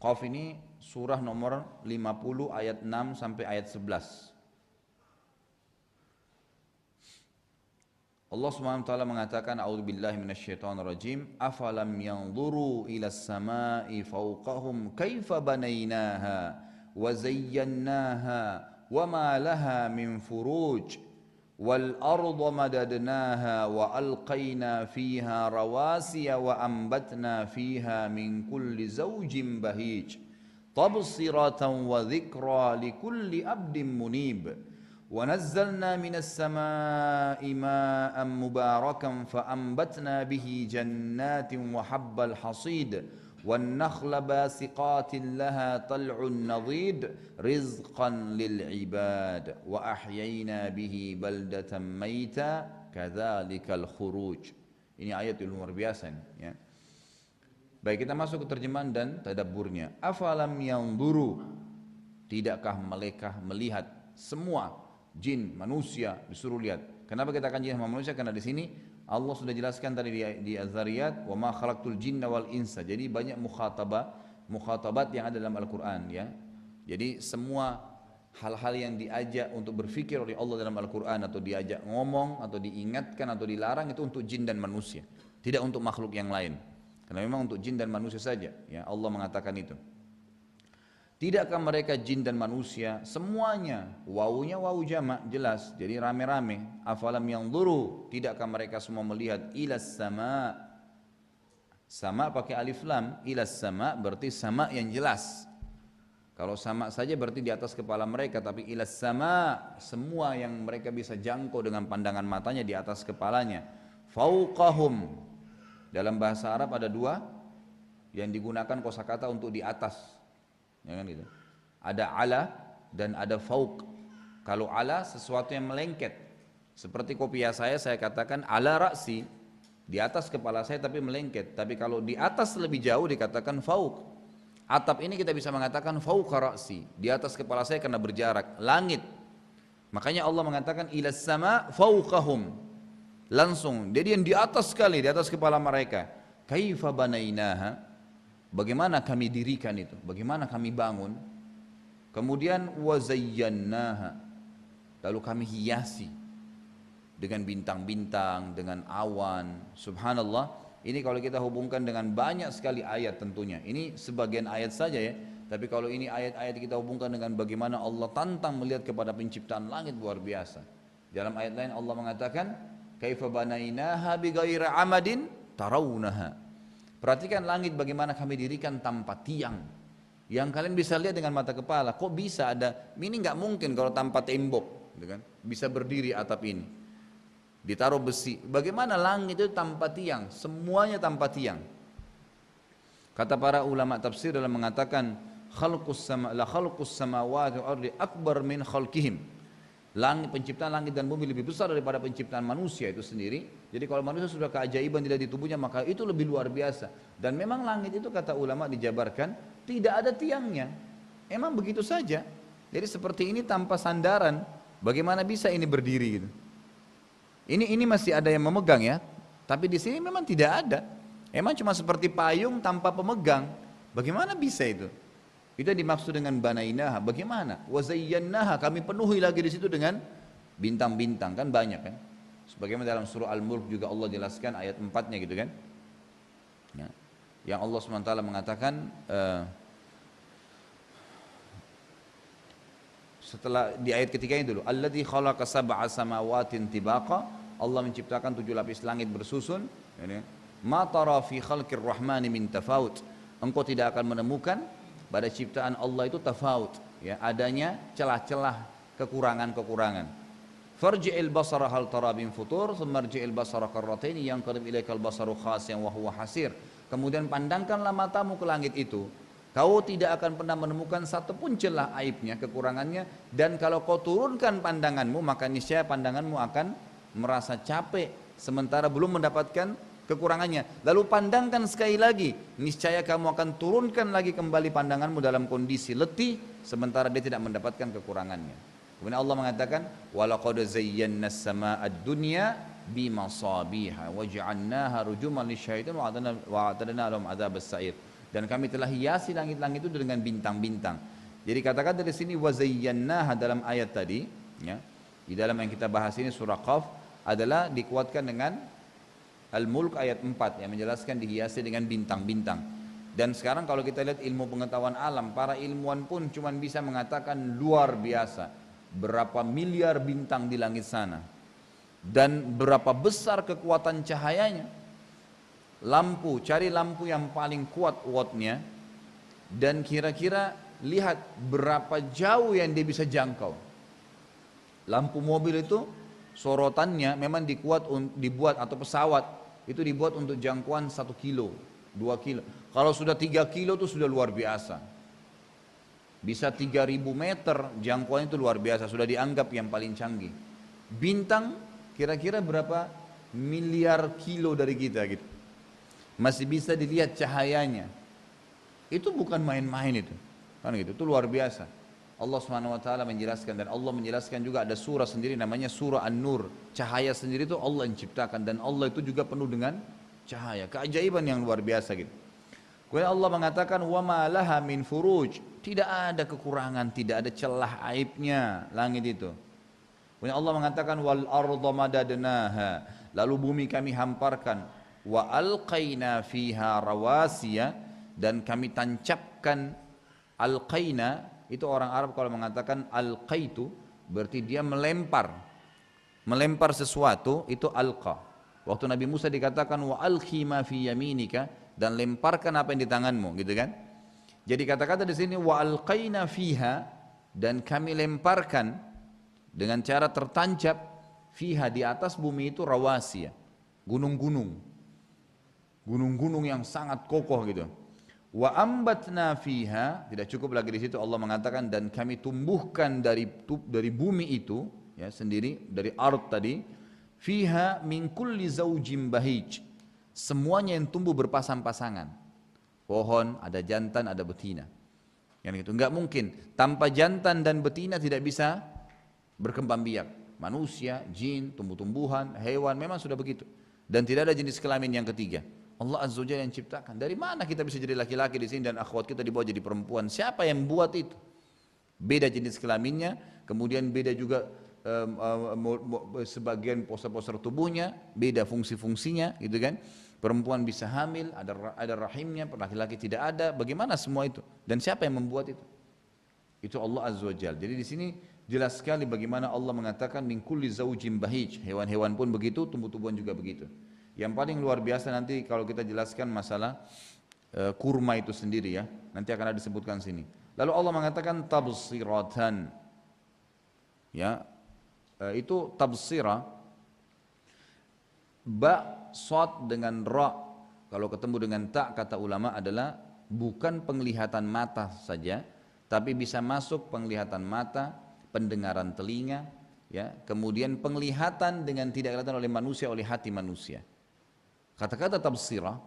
Qaf ini surah nomor 50 ayat 6 sampai ayat 11. Allah Subhanahu wa taala mengatakan a'udzubillahi minasyaitonir rajim afalam yanzuru ilas samai fawqahum kaifa banainaha wa zayyannaha wa ma laha min furuj wal arda madadnaha wa alqaina fiha rawasiya wa ambatna fiha min kulli zawjin bahij tabsiratan wa dhikra likulli abdin munib ونزلنا من السماء ماء مباركا فأنبتنا به جنات وحب الحصيد والنخل باسقات لها طلع نضيد رزقا للعباد وأحيينا به بلدة ميتا كذلك الخروج. Ini ayat yang luar biasa ya. Baik, kita masuk ke terjemahan dan tadabburnya. Afalam yanzuru, tidakkah mereka melihat? Semua jin, manusia disuruh lihat. Kenapa kita akan jin sama manusia? Karena di sini Allah sudah jelaskan tadi di Az-Zariyat, wa ma khalaqtul jinna wal insa. Jadi banyak mukhatabat yang ada dalam Al-Qur'an ya. Jadi semua hal-hal yang diajak untuk berfikir oleh Allah dalam Al-Qur'an atau diajak ngomong atau diingatkan atau dilarang itu untuk jin dan manusia, tidak untuk makhluk yang lain. Karena memang untuk jin dan manusia saja ya Allah mengatakan itu. Tidakkah mereka jin dan manusia semuanya, wawunya wawu jamak jelas, jadi rame-rame. Afalam yanzuru, tidakkah mereka semua melihat ilas sama, sama pakai alif lam, ilas sama berarti sama yang jelas. Kalau sama saja berarti di atas kepala mereka, tapi ilas sama semua yang mereka bisa jangkau dengan pandangan matanya di atas kepalanya. Fauqahum, dalam bahasa Arab ada dua yang digunakan kosakata untuk di atas. Ya kan gitu. Ada ala dan ada fauq. Kalau ala sesuatu yang melengket. Seperti kopiah saya katakan ala raksi, di atas kepala saya tapi melengket. Tapi kalau di atas lebih jauh dikatakan fauq. Atap ini kita bisa mengatakan fauqa raksi, di atas kepala saya karena berjarak. Langit. Makanya Allah mengatakan ilas sama fauqahum. Langsung. Jadi yang di atas sekali, di atas kepala mereka. Kaifa banainaha? Bagaimana kami dirikan itu, bagaimana kami bangun. Kemudian wazayyannaha, lalu kami hiasi dengan bintang-bintang, dengan awan. Subhanallah, ini kalau kita hubungkan dengan banyak sekali ayat tentunya. Ini sebagian ayat saja ya, tapi kalau ini ayat-ayat kita hubungkan dengan bagaimana Allah tantang melihat kepada penciptaan langit, luar biasa. Dalam ayat lain Allah mengatakan kaifa banainaha bighairi amadin tarawunaha. Perhatikan langit bagaimana kami dirikan tanpa tiang, yang kalian bisa lihat dengan mata kepala. Kok bisa ada? Ini nggak mungkin kalau tanpa tembok, gitu kan? Bisa berdiri atap ini, ditaruh besi. Bagaimana langit itu tanpa tiang? Semuanya tanpa tiang. Kata para ulama tafsir dalam mengatakan khalqus samawati wal ardi akbar min khalqihim. Penciptaan langit dan bumi lebih besar daripada penciptaan manusia itu sendiri. Jadi kalau manusia sudah keajaiban tidak di tubuhnya, maka itu lebih luar biasa. Dan memang langit itu kata ulama dijabarkan tidak ada tiangnya. Emang begitu saja. Jadi seperti ini tanpa sandaran, bagaimana bisa ini berdiri gitu. Ini masih ada yang memegang ya. Tapi di sini memang tidak ada. Emang cuma seperti payung tanpa pemegang. Bagaimana bisa itu? Itu dimaksud dengan banainaha. Bagaimana? Wazayyannaha, kami penuhi lagi di situ dengan bintang-bintang, kan banyak kan? Sebagaimana dalam surah Al-Mulk juga Allah jelaskan ayat 4-nya gitu kan? Ya. Yang Allah SWT mengatakan setelah di ayat ketiganya dulu, alladzi khalaqa sab'a samawatin tibaqa, Allah menciptakan 7 lapis langit bersusun. Ma tara fi khalqir rahmani min tafawut. Engkau tidak akan menemukan pada ciptaan Allah itu tafawut, ya, adanya celah-celah, kekurangan-kekurangan. Farji'il basara hal tara min futur, thumma rji'il basara karrataini yanqalib ilaikal basaru khasiyan wa huwa hasir. Kemudian pandangkanlah matamu ke langit itu, kau tidak akan pernah menemukan satu pun celah aibnya, kekurangannya, dan kalau kau turunkan pandanganmu, maka niscaya pandanganmu akan merasa capek sementara belum mendapatkan kekurangannya. Lalu pandangkan sekali lagi, niscaya kamu akan turunkan lagi kembali pandanganmu dalam kondisi letih sementara dia tidak mendapatkan kekurangannya. Kemudian Allah mengatakan walaqad zayyana as-samaa'a ad-dunya bimasabiha waja'alnaha rujuman lisyaitan wa a'tadna lahum adzabas sa'ir. Dan kami telah hiasi langit-langit itu dengan bintang-bintang. Jadi katakan dari sini wazayyannaha dalam ayat tadi, ya, di dalam yang kita bahas ini surah Qaf adalah dikuatkan dengan Al-Mulk ayat 4 yang menjelaskan dihiasi dengan bintang-bintang. Dan sekarang kalau kita lihat ilmu pengetahuan alam, para ilmuwan pun cuma bisa mengatakan luar biasa. Berapa miliar bintang di langit sana. Dan berapa besar kekuatan cahayanya. Lampu, cari lampu yang paling kuat wattnya. Dan kira-kira lihat berapa jauh yang dia bisa jangkau. Lampu mobil itu sorotannya memang dibuat atau pesawat itu dibuat untuk jangkauan 1 kilo, 2 kilo. Kalau sudah 3 kilo itu sudah luar biasa. Bisa 3.000 meter jangkauan itu luar biasa, sudah dianggap yang paling canggih. Bintang kira-kira berapa miliar kilo dari kita gitu. Masih bisa dilihat cahayanya. Itu bukan main-main itu. Kan gitu, itu luar biasa. Allah SWT menjelaskan, dan Allah menjelaskan juga ada surah sendiri namanya surah An-Nur. Cahaya sendiri itu Allah yang ciptakan, dan Allah itu juga penuh dengan cahaya. Keajaiban yang luar biasa gitu. Kemudian Allah mengatakan wa ma laha min furuj. Tidak ada kekurangan, tidak ada celah aibnya langit itu. Kemudian Allah mengatakan wal arda madadnaha. Lalu bumi kami hamparkan. Wa alqaina fiha rawasiya, dan kami tancapkan. Alqaina itu orang Arab kalau mengatakan alqaitu berarti dia melempar sesuatu, itu alqa. Waktu Nabi Musa dikatakan wa alqi ma fi yaminika, dan lemparkan apa yang di tanganmu, gitu kan. Jadi kata-kata di sini wa alqaina fiha, dan kami lemparkan dengan cara tertancap fiha, di atas bumi itu rawasiya, gunung-gunung yang sangat kokoh gitu. Wa ambatna fiha, tidak cukup lagi di situ Allah mengatakan dan kami tumbuhkan dari bumi itu, ya sendiri dari ard tadi, fiha min kulli zaujim bahij, semuanya yang tumbuh berpasang-pasangan. Pohon ada jantan ada betina. Yang itu enggak mungkin tanpa jantan dan betina tidak bisa berkembang biak. Manusia, jin, tumbuh-tumbuhan, hewan memang sudah begitu. Dan tidak ada jenis kelamin yang ketiga. Allah Azza wa Jalla yang ciptakan. Dari mana kita bisa jadi laki-laki di sini dan akhwat kita dibawa jadi perempuan? Siapa yang buat itu? Beda jenis kelaminnya, kemudian beda juga sebagian poster-poster tubuhnya, beda fungsi-fungsinya, gitu kan? Perempuan bisa hamil, ada rahimnya, laki-laki tidak ada. Bagaimana semua itu? Dan siapa yang membuat itu? Itu Allah Azza wa Jalla. Jadi di sini jelas sekali bagaimana Allah mengatakan min kulli zaujin bahij. Hewan-hewan pun begitu, tumbuh-tumbuhan juga begitu. Yang paling luar biasa nanti kalau kita jelaskan masalah kurma itu sendiri ya. Nanti akan ada disebutkan sini. Lalu Allah mengatakan tabsiratan. Ya. Itu tabsira. Ba, sod dengan ra. Kalau ketemu dengan ta, kata ulama adalah bukan penglihatan mata saja, tapi bisa masuk penglihatan mata, pendengaran telinga, ya, kemudian penglihatan dengan tidak kelihatan oleh manusia, oleh hati manusia. Kata-kata tabsirah,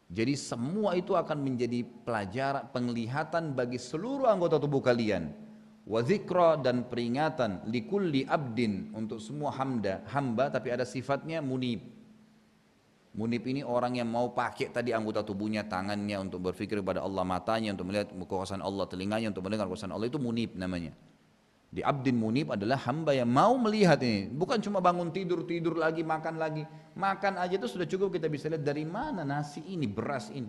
jadi semua itu akan menjadi pelajaran, penglihatan bagi seluruh anggota tubuh kalian. Wa dzikra, dan peringatan likulli abdin, untuk semua hamba tapi ada sifatnya munib. Munib ini orang yang mau pakai tadi anggota tubuhnya, tangannya untuk berfikir kepada Allah, matanya untuk melihat kekuasaan Allah, telinganya untuk mendengar kekuasaan Allah, itu munib namanya. Di abdin munib adalah hamba yang mau melihat ini, bukan cuma bangun tidur lagi, makan aja itu sudah cukup, kita bisa lihat dari mana nasi ini, beras ini,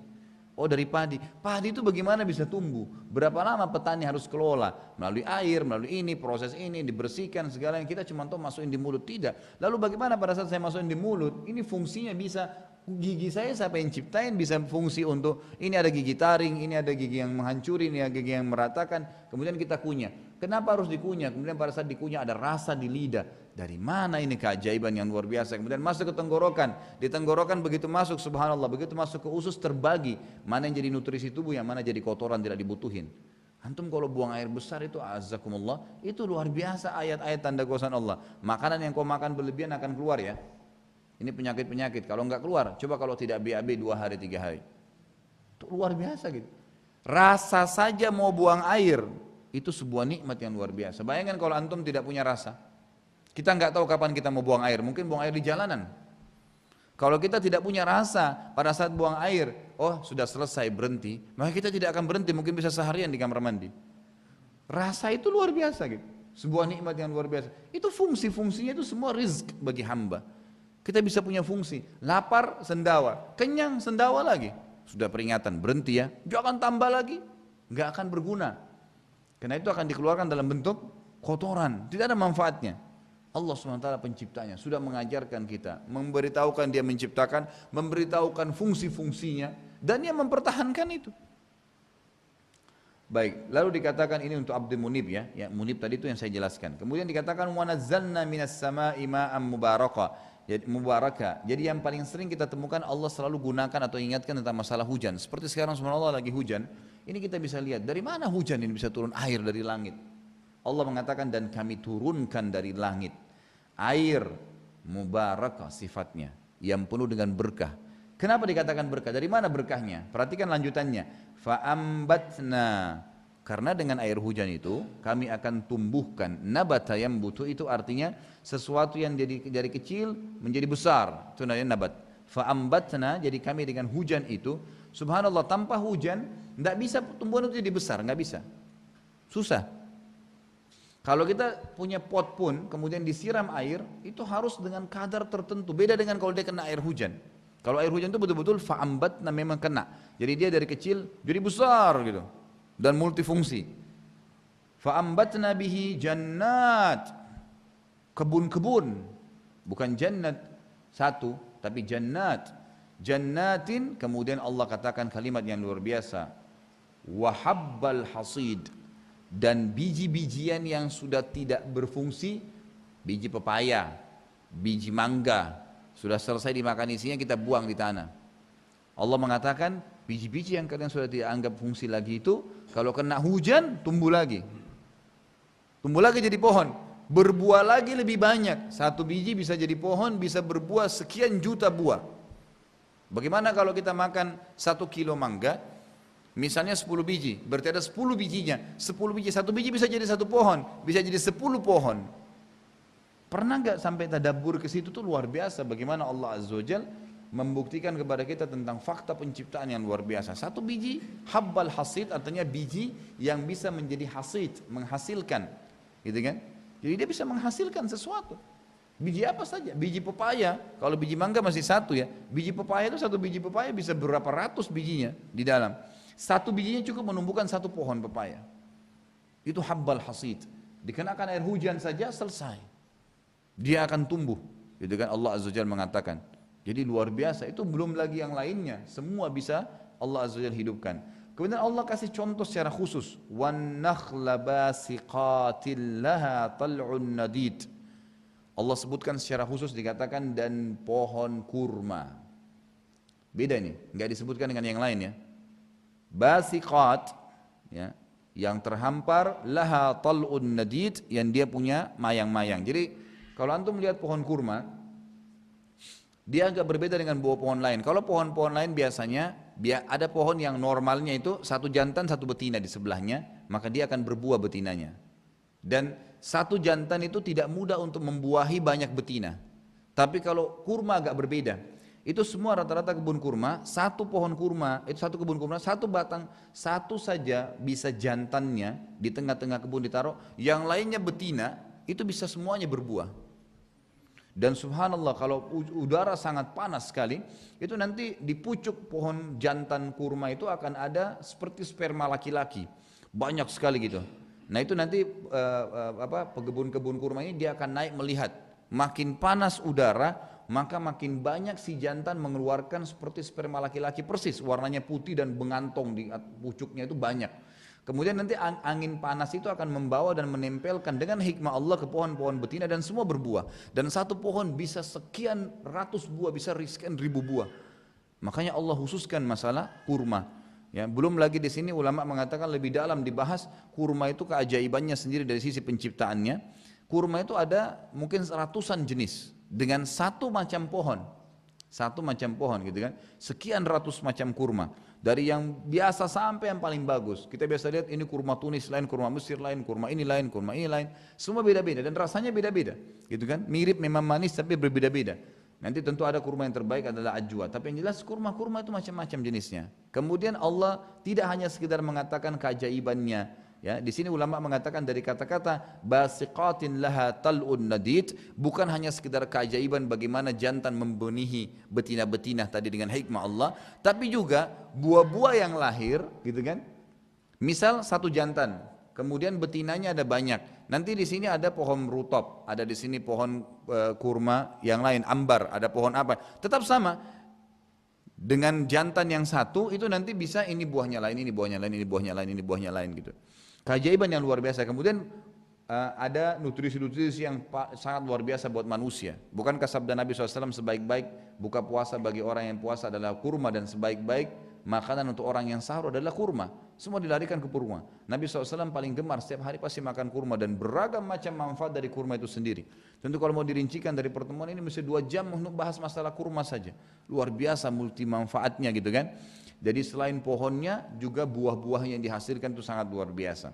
oh dari padi itu bagaimana bisa tumbuh, berapa lama petani harus kelola, melalui air, melalui ini, proses ini, dibersihkan segala yang kita cuma tahu masukin di mulut, tidak. Lalu bagaimana pada saat saya masukin di mulut, ini fungsinya bisa, gigi saya siapa yang ciptain, bisa fungsi untuk, ini ada gigi taring, ini ada gigi yang menghancuri, ini ada gigi yang meratakan, kemudian kita kunyah. Kenapa harus dikunyah? Kemudian pada saat dikunyah ada rasa di lidah. Dari mana ini keajaiban yang luar biasa? Kemudian masuk ke tenggorokan. Di tenggorokan begitu masuk, subhanallah, begitu masuk ke usus terbagi. Mana yang jadi nutrisi tubuh, yang mana jadi kotoran tidak dibutuhin. Antum kalau buang air besar itu, azakumullah, itu luar biasa ayat-ayat tanda kuasa Allah. Makanan yang kau makan berlebihan akan keluar ya. Ini penyakit-penyakit. Kalau enggak keluar, coba kalau tidak BAB 2 hari 3 hari. Itu luar biasa gitu. Rasa saja mau buang air, itu sebuah nikmat yang luar biasa. Bayangkan kalau antum tidak punya rasa, kita nggak tahu kapan kita mau buang air, mungkin buang air di jalanan. Kalau kita tidak punya rasa pada saat buang air, oh sudah selesai berhenti, maka kita tidak akan berhenti, mungkin bisa seharian di kamar mandi. Rasa itu luar biasa gitu. Sebuah nikmat yang luar biasa. Itu fungsi-fungsinya itu semua rizq bagi hamba. Kita bisa punya fungsi. Lapar, sendawa. Kenyang, sendawa lagi. Sudah peringatan, berhenti ya. Jangan tambah lagi. Nggak akan berguna. Karena itu akan dikeluarkan dalam bentuk kotoran. Tidak ada manfaatnya. Allah SWT penciptanya. Sudah mengajarkan kita. Memberitahukan dia menciptakan. Memberitahukan fungsi-fungsinya. Dan dia mempertahankan itu. Baik, lalu dikatakan ini untuk Abdul Munib ya. Ya, Munib tadi itu yang saya jelaskan. Kemudian dikatakan wa nazzalna minas sama'i ma'an mubarakah. Jadi mubarakah. Jadi yang paling sering kita temukan Allah selalu gunakan atau ingatkan tentang masalah hujan. Seperti sekarang subhanallah lagi hujan. Ini kita bisa lihat dari mana hujan ini bisa turun air dari langit. Allah mengatakan dan kami turunkan dari langit air mubarakah sifatnya yang penuh dengan berkah. Kenapa dikatakan berkah? Dari mana berkahnya? Perhatikan lanjutannya. Fa'ambatna, karena dengan air hujan itu kami akan tumbuhkan nabata yang butuh, itu artinya sesuatu yang dari kecil menjadi besar, itu namanya nabat. Fa'ambatna, jadi kami dengan hujan itu, subhanallah, tanpa hujan tidak bisa tumbuhan itu jadi besar, nggak bisa, susah. Kalau kita punya pot pun kemudian disiram air, itu harus dengan kadar tertentu, beda dengan kalau dia kena air hujan. Kalau air hujan itu betul-betul fa'ambatna, memang kena. Jadi dia dari kecil jadi besar gitu dan multifungsi. Fa'ambatna bihi jannat, kebun-kebun, bukan jannat satu tapi jannat. Jannatin, kemudian Allah katakan kalimat yang luar biasa. Wa habbal hasid, dan biji-bijian yang sudah tidak berfungsi, biji pepaya, biji mangga, sudah selesai dimakan isinya kita buang di tanah. Allah mengatakan biji-biji yang kalian sudah tidak anggap fungsi lagi itu kalau kena hujan tumbuh lagi. Tumbuh lagi jadi pohon, berbuah lagi lebih banyak. Satu biji bisa jadi pohon, bisa berbuah sekian juta buah. Bagaimana kalau kita makan 1 kilo mangga, misalnya 10 biji, berarti ada 10 bijinya. 10 biji, satu biji bisa jadi satu pohon, bisa jadi 10 pohon. Pernah nggak sampai tadabbur ke situ? Tuh luar biasa bagaimana Allah Azza wa Jal membuktikan kepada kita tentang fakta penciptaan yang luar biasa. Satu biji habbal hasid artinya biji yang bisa menjadi hasid, menghasilkan, gitu kan? Jadi dia bisa menghasilkan sesuatu. Biji apa saja? Biji pepaya, kalau biji mangga masih satu ya. Biji pepaya itu satu biji pepaya bisa berapa ratus bijinya di dalam. Satu bijinya cukup menumbuhkan satu pohon pepaya. Itu habbal hasid. Dikenakan air hujan saja selesai. Dia akan tumbuh, gitu kan? Allah Azza wa Jalla mengatakan. Jadi luar biasa, itu belum lagi yang lainnya, semua bisa Allah Azza wa Jalla hidupkan. Kemudian Allah kasih contoh secara khusus, wan nakhla basiqatil laha tal'un nadid. Allah sebutkan secara khusus, dikatakan dan pohon kurma. Beda ini, nggak disebutkan dengan yang lain ya. Basiqat, ya, yang terhampar, laha tal'un nadid, yang dia punya mayang-mayang. Jadi kalau antum melihat pohon kurma, dia agak berbeda dengan buah pohon lain. Kalau pohon-pohon lain biasanya ada pohon yang normalnya itu satu jantan satu betina di sebelahnya, maka dia akan berbuah betinanya. Dan satu jantan itu tidak mudah untuk membuahi banyak betina. Tapi kalau kurma agak berbeda. Itu semua rata-rata kebun kurma, satu pohon kurma, itu satu kebun kurma, satu batang, satu saja bisa jantannya di tengah-tengah kebun ditaruh, yang lainnya betina, itu bisa semuanya berbuah. Dan subhanallah kalau udara sangat panas sekali, itu nanti di pucuk pohon jantan kurma itu akan ada seperti sperma laki-laki, banyak sekali gitu. Nah itu nanti pekebun-kebun kurma ini dia akan naik melihat, makin panas udara, maka makin banyak si jantan mengeluarkan seperti sperma laki-laki persis, warnanya putih dan mengantong di pucuknya itu banyak. Kemudian nanti angin panas itu akan membawa dan menempelkan dengan hikmah Allah ke pohon-pohon betina dan semua berbuah. Dan satu pohon bisa sekian ratus buah, bisa sekian ribu buah. Makanya Allah khususkan masalah kurma. Ya, belum lagi di sini ulama mengatakan lebih dalam dibahas kurma itu keajaibannya sendiri dari sisi penciptaannya. Kurma itu ada mungkin ratusan jenis dengan satu macam pohon. Satu macam pohon gitu kan. Sekian ratus macam kurma. Dari yang biasa sampai yang paling bagus. Kita biasa lihat ini kurma Tunis lain, kurma Mesir lain, kurma ini lain, kurma ini lain. Semua beda-beda dan rasanya beda-beda. Gitu kan? Mirip memang manis tapi berbeda-beda. Nanti tentu ada kurma yang terbaik adalah ajwa, tapi yang jelas kurma-kurma itu macam-macam jenisnya. Kemudian Allah tidak hanya sekedar mengatakan keajaibannya, ya. Di sini ulama mengatakan dari kata-kata basiqatin laha tal'un nadid, bukan hanya sekedar keajaiban bagaimana jantan membenihi betina-betina tadi dengan hikmah Allah, tapi juga buah-buah yang lahir, gitu kan? Misal satu jantan, kemudian betinanya ada banyak. Nanti di sini ada pohon rutop, ada di sini pohon kurma yang lain, ambar, ada pohon apa. Tetap sama dengan jantan yang satu itu nanti bisa ini buahnya lain, ini buahnya lain, ini buahnya lain, ini buahnya lain gitu. Keajaiban yang luar biasa. Kemudian ada nutrisi-nutrisi yang sangat luar biasa buat manusia. Bukankah sabda Nabi SAW sebaik-baik buka puasa bagi orang yang puasa adalah kurma dan sebaik-baik makanan untuk orang yang sahur adalah kurma. Semua dilarikan ke kurma. Nabi SAW paling gemar setiap hari pasti makan kurma dan beragam macam manfaat dari kurma itu sendiri. Tentu kalau mau dirincikan dari pertemuan ini mesti 2 jam untuk bahas masalah kurma saja. Luar biasa multi manfaatnya gitu kan. Jadi selain pohonnya juga buah-buahnya yang dihasilkan itu sangat luar biasa.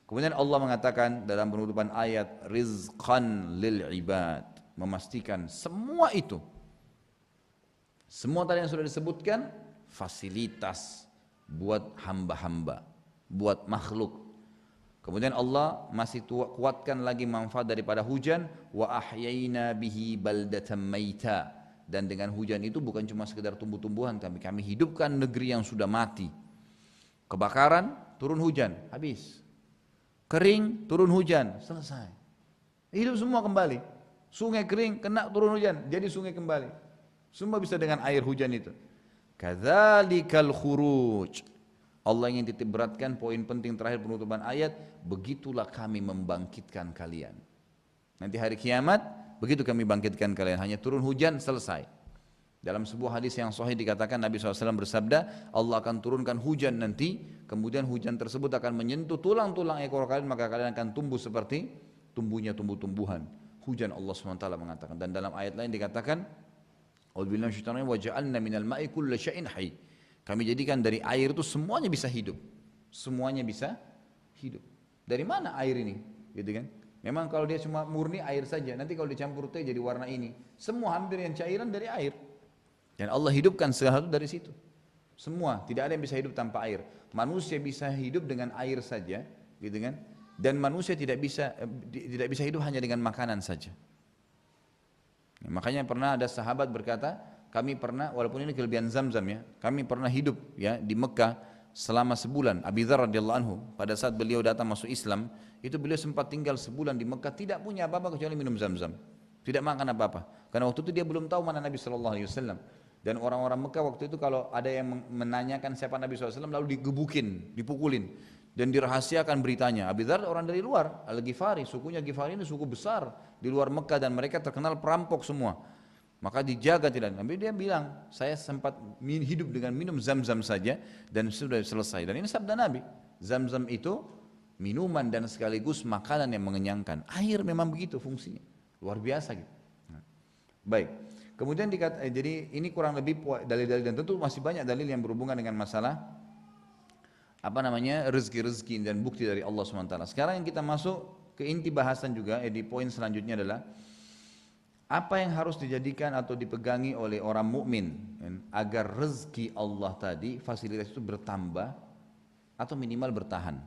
Kemudian Allah mengatakan dalam penutupan ayat rizqan lil ibad, memastikan semua itu, semua tadi yang sudah disebutkan fasilitas buat hamba-hamba, buat makhluk. Kemudian Allah masih kuatkan lagi manfaat daripada hujan, wa ahyayna bihi baldatan maita, dan dengan hujan itu bukan cuma sekedar tumbuh-tumbuhan, tapi kami hidupkan negeri yang sudah mati. Kebakaran, turun hujan, habis. Kering, turun hujan, selesai. Hidup semua kembali. Sungai kering, kena turun hujan, jadi sungai kembali. Semua bisa dengan air hujan itu. Kadzalikal khuruj. Allah ingin titik beratkan poin penting terakhir penutupan ayat, begitulah kami membangkitkan kalian. Nanti hari kiamat, begitu kami bangkitkan kalian, hanya turun hujan, selesai. Dalam sebuah hadis yang sahih dikatakan Nabi SAW bersabda, Allah akan turunkan hujan nanti, kemudian hujan tersebut akan menyentuh tulang-tulang ekor kalian, maka kalian akan tumbuh seperti tumbuhnya tumbuh-tumbuhan. Hujan Allah SWT mengatakan. Dan dalam ayat lain dikatakan, A'udzubillahi minasyaitonir rajim, wa ja'alna minal ma'i kulla syai'in hayy. Kami jadikan dari air itu semuanya bisa hidup. Semuanya bisa hidup. Dari mana air ini? Gitu kan? Memang kalau dia cuma murni air saja, nanti kalau dicampur teh jadi warna ini. Semua hampir yang cairan dari air. Dan Allah hidupkan segala sesuatu dari situ. Semua, tidak ada yang bisa hidup tanpa air. Manusia bisa hidup dengan air saja, gitu kan? Dan manusia tidak bisa hidup hanya dengan makanan saja. Ya, makanya pernah ada sahabat berkata, kami pernah, walaupun ini kelebihan Zamzam ya, kami pernah hidup ya di Mekah selama sebulan. Abi Dzar radhiyallahu anhu, pada saat beliau datang masuk Islam, itu beliau sempat tinggal sebulan di Mekah, tidak punya apa-apa kecuali minum Zamzam. Tidak makan apa-apa. Karena waktu itu dia belum tahu mana Nabi SAW. Dan orang-orang Mekah waktu itu kalau ada yang menanyakan siapa Nabi SAW lalu digebukin, dipukulin. Dan dirahasiakan beritanya. Abi Dzar orang dari luar, Al-Ghifari, sukunya Ghifari ini suku besar di luar Mekah dan mereka terkenal perampok semua. Maka dijaga tidak. Nabi dia bilang, saya sempat hidup dengan minum Zamzam saja dan sudah selesai. Dan ini sabda Nabi. Zamzam itu minuman dan sekaligus makanan yang mengenyangkan. Air memang begitu fungsinya. Luar biasa gitu. Baik. Kemudian jadi ini kurang lebih dalil-dalil dan tentu masih banyak dalil yang berhubungan dengan masalah rezeki-rezeki dan bukti dari Allah SWT. Sekarang yang kita masuk ke inti bahasan juga, di poin selanjutnya adalah apa yang harus dijadikan atau dipegangi oleh orang mukmin agar rezeki Allah tadi, fasilitas itu bertambah atau minimal bertahan.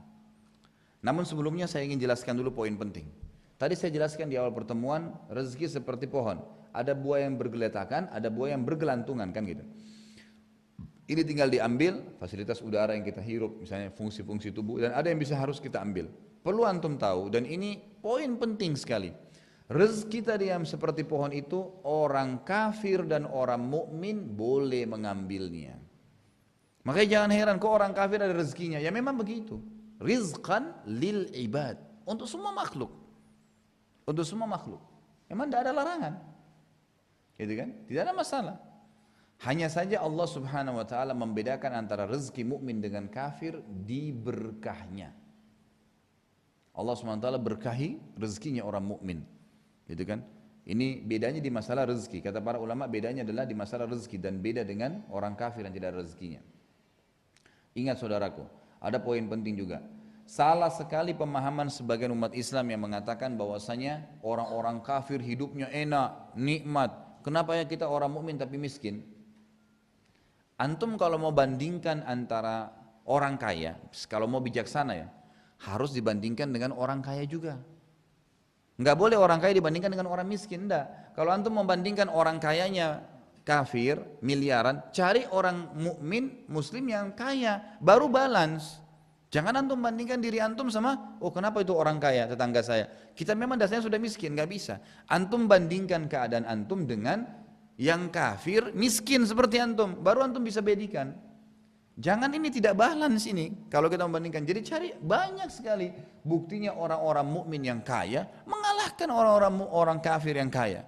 Namun sebelumnya saya ingin jelaskan dulu poin penting. Tadi saya jelaskan di awal pertemuan, rezeki seperti pohon. Ada buah yang bergeletakan, ada buah yang bergelantungan kan gitu. Ini tinggal diambil fasilitas udara yang kita hirup, misalnya fungsi-fungsi tubuh, dan ada yang bisa harus kita ambil. Perlu antum tahu, dan ini poin penting sekali. Rezeki tadi yang seperti pohon itu, orang kafir dan orang mukmin boleh mengambilnya. Makanya jangan heran kok orang kafir ada rezekinya. Ya memang begitu. Rizqan lil ibad, untuk semua makhluk. Untuk semua makhluk. Memang tidak ada larangan. Gitu kan? Tidak ada masalah. Hanya saja Allah Subhanahu wa taala membedakan antara rezeki mukmin dengan kafir di berkahnya. Allah Subhanahu wa taala berkahi rezekinya orang mukmin. Gitu kan? Ini bedanya di masalah rezeki. Kata para ulama bedanya adalah di masalah rezeki dan beda dengan orang kafir yang tidak ada rezekinya. Ingat saudaraku, ada poin penting juga. Salah sekali pemahaman sebagian umat Islam yang mengatakan bahwasanya orang-orang kafir hidupnya enak, nikmat, kenapa ya kita orang mukmin tapi miskin? Antum kalau mau bandingkan antara orang kaya, kalau mau bijaksana ya, harus dibandingkan dengan orang kaya juga. Enggak boleh orang kaya dibandingkan dengan orang miskin, enggak. Kalau antum membandingkan orang kayanya kafir, miliaran, cari orang mukmin, muslim yang kaya, baru balance. Jangan antum bandingkan diri antum sama, oh kenapa itu orang kaya, tetangga saya. Kita memang dasarnya sudah miskin, enggak bisa. Antum bandingkan keadaan antum dengan yang kafir, miskin seperti antum, baru antum bisa bedikan. Jangan ini tidak balance ini kalau kita membandingkan. Jadi cari banyak sekali buktinya orang-orang mukmin yang kaya mengalahkan orang kafir yang kaya.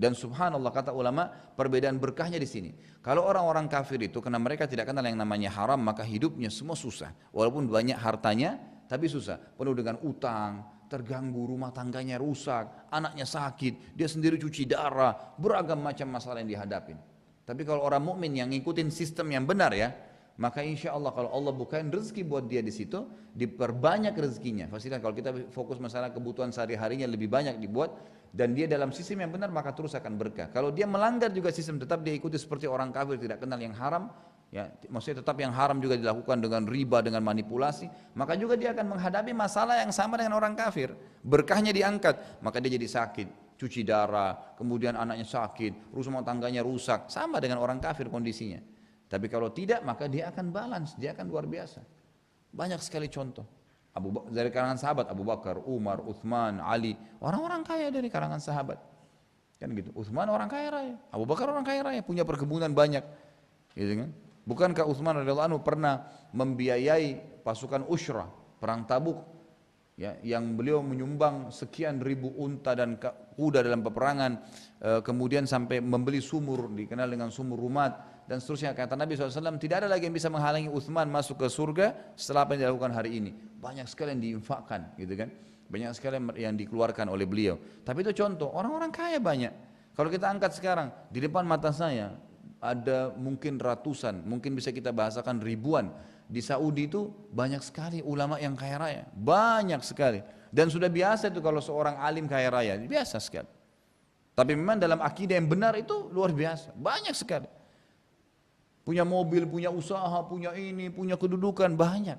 Dan subhanallah kata ulama, perbedaan berkahnya di sini. Kalau orang-orang kafir itu karena mereka tidak kenal yang namanya haram, maka hidupnya semua susah. Walaupun banyak hartanya, tapi susah. Penuh dengan utang, terganggu, rumah tangganya rusak, anaknya sakit, dia sendiri cuci darah, beragam macam masalah yang dihadapin. Tapi kalau orang mukmin yang ngikutin sistem yang benar ya, maka insya Allah kalau Allah bukain rezeki buat dia di situ, diperbanyak rezekinya. Pastikan kalau kita fokus masalah kebutuhan sehari-harinya lebih banyak dibuat, dan dia dalam sistem yang benar maka terus akan berkah. Kalau dia melanggar juga sistem, tetap dia ikuti seperti orang kafir tidak kenal yang haram, ya maksudnya tetap yang haram juga dilakukan dengan riba, dengan manipulasi, maka juga dia akan menghadapi masalah yang sama dengan orang kafir. Berkahnya diangkat, maka dia jadi sakit, cuci darah, kemudian anaknya sakit, rumah tangganya rusak, sama dengan orang kafir kondisinya. Tapi kalau tidak, maka dia akan balance, dia akan luar biasa. Banyak sekali contoh. Dari kalangan sahabat, Abu Bakar, Umar, Uthman, Ali, orang-orang kaya dari kalangan sahabat. Kan gitu. Uthman orang kaya raya, Abu Bakar orang kaya raya, punya perkebunan banyak. Gitu kan? Bukankah Uthman radhiyallahu anhu pernah membiayai pasukan Ushrah, perang Tabuk, ya, yang beliau menyumbang sekian ribu unta dan kuda dalam peperangan, kemudian sampai membeli sumur, dikenal dengan sumur Rumat, dan seterusnya. Kata Nabi SAW, tidak ada lagi yang bisa menghalangi Uthman masuk ke surga setelah apa yang dilakukan hari ini. Banyak sekali yang diinfakkan, gitu kan? Banyak sekali yang dikeluarkan oleh beliau. Tapi itu contoh, orang-orang kaya banyak. Kalau kita angkat sekarang, di depan mata saya, ada mungkin ratusan, mungkin bisa kita bahasakan ribuan. Di Saudi itu banyak sekali ulama yang kaya raya, banyak sekali. Dan sudah biasa itu kalau seorang alim kaya raya, biasa sekali. Tapi memang dalam akidah yang benar itu luar biasa, banyak sekali. Punya mobil, punya usaha, punya ini, punya kedudukan, banyak.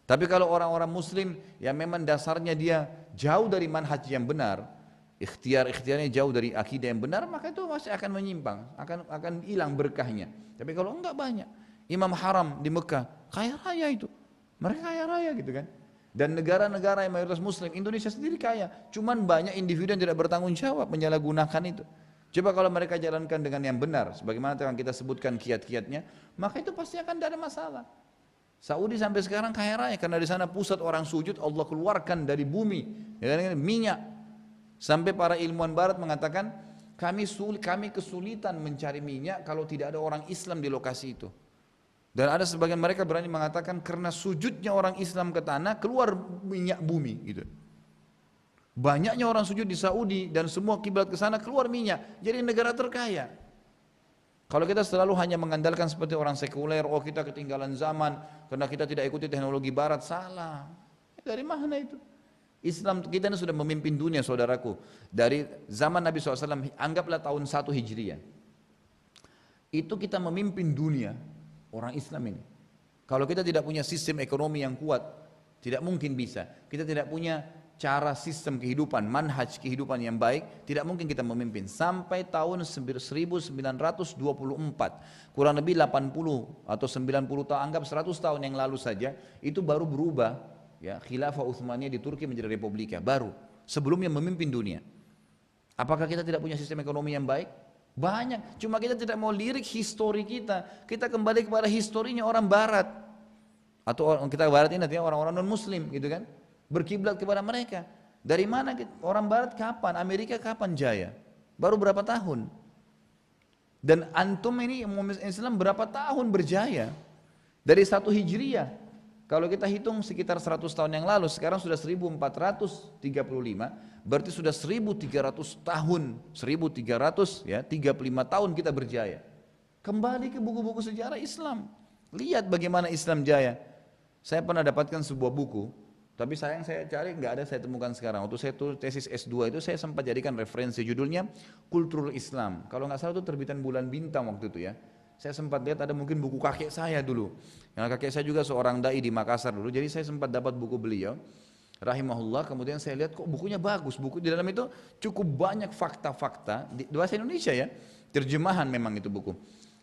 Tapi kalau orang-orang muslim yang memang dasarnya dia jauh dari manhaj yang benar, ikhtiarnya jauh dari akidah yang benar, maka itu masih akan menyimpang, akan hilang berkahnya. Tapi kalau enggak, banyak. Imam Haram di Mekah, kaya raya itu. Mereka kaya raya gitu kan. Dan negara-negara yang mayoritas muslim, Indonesia sendiri kaya. Cuman banyak individu yang tidak bertanggung jawab menyalahgunakan itu. Coba kalau mereka jalankan dengan yang benar, sebagaimana yang kita sebutkan kiat-kiatnya, maka itu pasti akan tidak ada masalah. Saudi sampai sekarang kaya raya karena di sana pusat orang sujud, Allah keluarkan dari bumi, ya kan, minyak. Sampai para ilmuwan barat mengatakan, kami kesulitan mencari minyak kalau tidak ada orang Islam di lokasi itu. Dan ada sebagian mereka berani mengatakan karena sujudnya orang Islam ke tanah keluar minyak bumi gitu. Banyaknya orang sujud di Saudi dan semua kiblat ke sana keluar minyak. Jadi negara terkaya. Kalau kita selalu hanya mengandalkan seperti orang sekuler, oh kita ketinggalan zaman karena kita tidak ikuti teknologi barat, salah. Dari mana itu? Islam kita ini sudah memimpin dunia, saudaraku. Dari zaman Nabi SAW, anggaplah tahun 1 Hijriah. Itu kita memimpin dunia, orang Islam ini. Kalau kita tidak punya sistem ekonomi yang kuat, tidak mungkin bisa. Kita tidak punya cara sistem kehidupan, manhaj kehidupan yang baik, tidak mungkin kita memimpin. Sampai tahun 1924, kurang lebih 80 atau 90 tahun, anggap 100 tahun yang lalu saja, itu baru berubah, ya, khilafah Utsmaniyah di Turki menjadi republika, baru. Sebelumnya memimpin dunia. Apakah kita tidak punya sistem ekonomi yang baik? Banyak, cuma kita tidak mau lirik histori kita. Kita kembali kepada historinya orang barat. Atau kita barat ini artinya orang-orang non-muslim gitu kan. Berkiblat kepada mereka. Dari mana orang barat kapan? Amerika kapan jaya? Baru berapa tahun? Dan antum ini Islam berapa tahun berjaya? Dari 1 Hijriah. Kalau kita hitung sekitar 100 tahun yang lalu, sekarang sudah 1435, berarti sudah 1300 tahun, 1300 ya, 35 tahun kita berjaya. Kembali ke buku-buku sejarah Islam. Lihat bagaimana Islam jaya. Saya pernah dapatkan sebuah buku, Tapi sayang saya cari nggak ada saya temukan sekarang. Waktu saya tulis tesis S2 itu saya sempat jadikan referensi judulnya Kulturul Islam. Kalau nggak salah itu terbitan Bulan Bintang waktu itu ya. Saya sempat lihat ada mungkin buku kakek saya dulu. Yang kakek saya juga seorang dai di Makassar dulu. Jadi saya sempat dapat buku beliau. Rahimahullah, kemudian saya lihat kok bukunya bagus. Buku di dalam itu cukup banyak fakta-fakta di bahasa Indonesia ya. Terjemahan memang itu buku.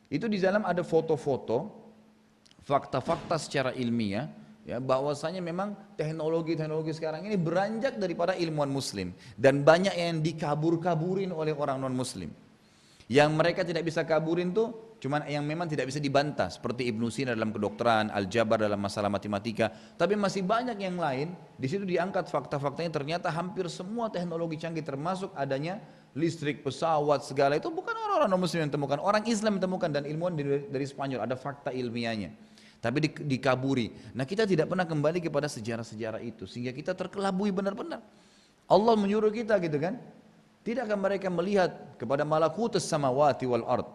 Itu di dalam ada foto-foto, fakta-fakta secara ilmiah. Ya, bahwasanya memang teknologi-teknologi sekarang ini beranjak daripada ilmuwan muslim dan banyak yang dikabur-kaburin oleh orang non muslim. Yang mereka tidak bisa kaburin tuh cuman yang memang tidak bisa dibantah seperti Ibnu Sina dalam kedokteran, Al-Jabar dalam masalah matematika, tapi masih banyak yang lain. Di situ diangkat fakta-faktanya ternyata hampir semua teknologi canggih termasuk adanya listrik, pesawat segala itu bukan orang-orang non muslim yang temukan, orang Islam yang temukan dan ilmuwan dari Spanyol, ada fakta ilmiahnya. Tapi dikaburi. Nah kita tidak pernah kembali kepada sejarah-sejarah itu sehingga kita terkelabui benar-benar. Allah menyuruh kita gitu kan. Tidakkah mereka melihat kepada malakutus samawati wal ard,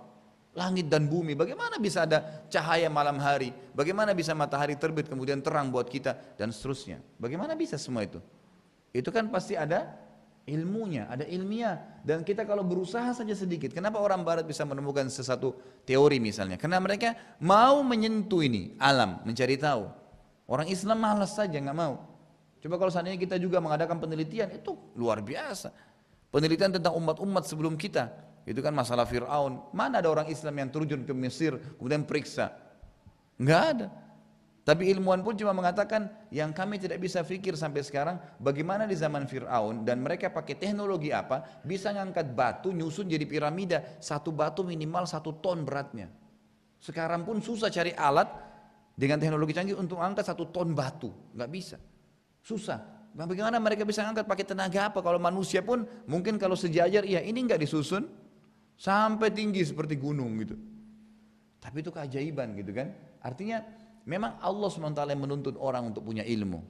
langit dan bumi, bagaimana bisa ada cahaya malam hari, bagaimana bisa matahari terbit kemudian terang buat kita dan seterusnya. Bagaimana bisa semua itu? Itu kan pasti ada ilmunya, ada ilmiah. Dan kita kalau berusaha saja sedikit, kenapa orang barat bisa menemukan sesuatu teori misalnya? Karena mereka mau menyentuh ini, alam, mencari tahu. Orang Islam malas saja, nggak mau. Coba kalau seandainya kita juga mengadakan penelitian, itu luar biasa. Penelitian tentang umat-umat sebelum kita, itu kan masalah Fir'aun. Mana ada orang Islam yang terjun ke Mesir, kemudian periksa? Nggak ada. Tapi ilmuwan pun cuma mengatakan yang kami tidak bisa fikir sampai sekarang bagaimana di zaman Fir'aun dan mereka pakai teknologi apa bisa ngangkat batu nyusun jadi piramida, satu batu minimal 1 ton beratnya. Sekarang pun susah cari alat dengan teknologi canggih untuk angkat 1 ton batu, nggak bisa, susah. Nah, bagaimana mereka bisa angkat pakai tenaga apa? Kalau manusia pun mungkin kalau sejajar, iya ini nggak disusun sampai tinggi seperti gunung gitu. Tapi itu keajaiban gitu kan? Artinya memang Allah SWT yang menuntut orang untuk punya ilmu.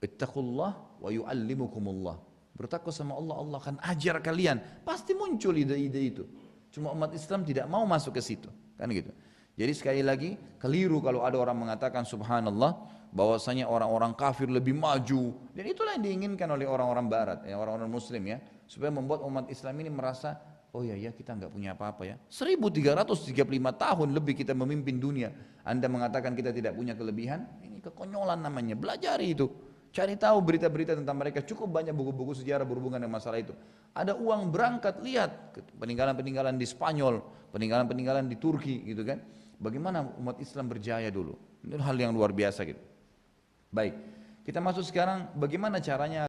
Ittaqullah wa yu'allimukumullah. Bertakwa sama Allah, Allah akan ajar kalian. Pasti muncul ide-ide itu. Cuma umat Islam tidak mau masuk ke situ, kan gitu. Jadi sekali lagi keliru kalau ada orang mengatakan subhanallah bahwasanya orang-orang kafir lebih maju, dan itulah yang diinginkan oleh orang-orang barat, ya, orang-orang muslim ya, supaya membuat umat Islam ini merasa oh ya kita nggak punya apa-apa ya. 1335 tahun lebih kita memimpin dunia. Anda mengatakan kita tidak punya kelebihan, ini kekonyolan namanya. Belajari itu. Cari tahu berita-berita tentang mereka. Cukup banyak buku-buku sejarah berhubungan dengan masalah itu. Ada uang berangkat, lihat peninggalan-peninggalan di Spanyol, peninggalan-peninggalan di Turki gitu kan. Bagaimana umat Islam berjaya dulu. Ini hal yang luar biasa gitu. Baik, kita masuk sekarang bagaimana caranya